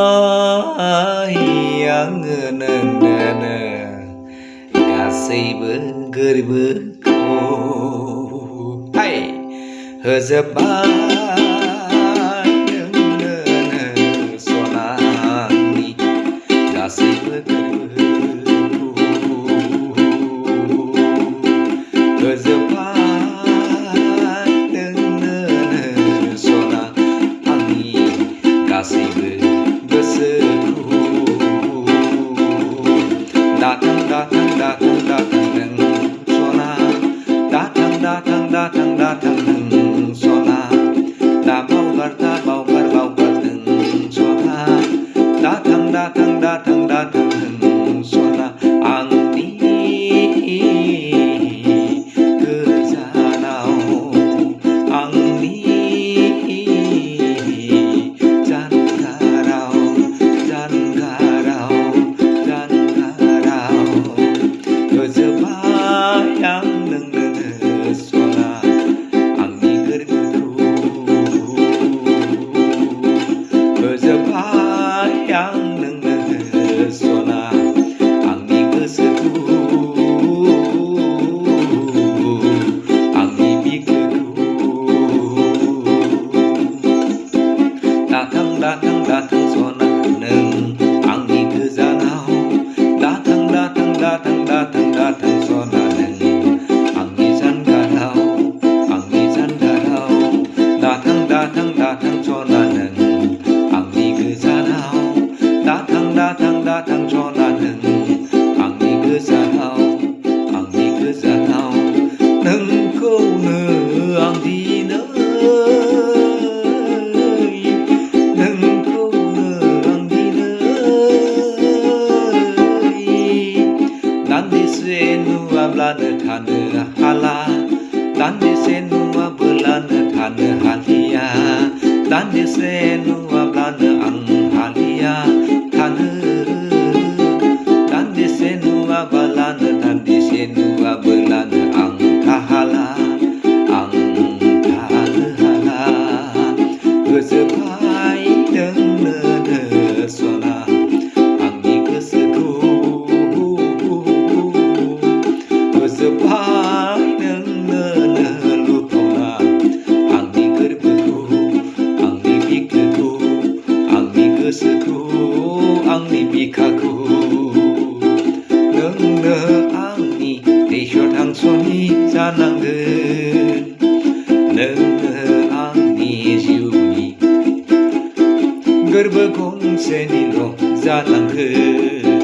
होजोबबाय आङो नोंनोनो गासैबो गोरबोखौ हाय होजोबबाय नोंनोनो सनानि गासैबो गोरबोखौ होजोबबाय नोंनोनो सना आंनि गासैबो गोसोखौ दाथां दाथां दाथां दाथां नों सना दाथां दाथां दाथां दाथां नों सना दा बावगार बावगार नों सना दाथां दाथां दाथां दाथां नों सना आंनि गोजानाव आंनि जानगाराव जानगाराव जानगाराव होजोबबाय आं नोंनोनो सना आंनि गोरबोखौ होजोबबाय आं नोंनोनो सना आंनि गोसोखौ आंनि बिखोखौ दाथां दाथां दाथां सना नों आंनि गोजानाव दाथां दाथां दाथां दाथां दाथां सना नों आंनि जानगाराव दाथां दाथां दाथां सना नों आंनि गोजानाव दाथां दाथां दाथां सना नों आंनि गोजानाव नोंखौनो आं दिनै दान्दिसे नुवाब्लानो थानो हाला दान्दिसे नुवाब्लानो थानो हालिया दान्दिसे नुवाब्लानो आं हालिया थानो दान्दिसे नुवाब्लानो आं थाहाला आं थानो हाला होजोबबाय नोंनोनो सना आंनि गोसोखौ होजोबबाय नोंनोनो लुफावना आंनि गोरबोखौ आंनि बिखोखौ आंनि गोसोखौ आंनि बिखाखौ नोंनो आंनि ईश्वर हांसनि जानांगोन नोंनो आंनि जिउनि गोरबो गंसेनिल' जानांगोन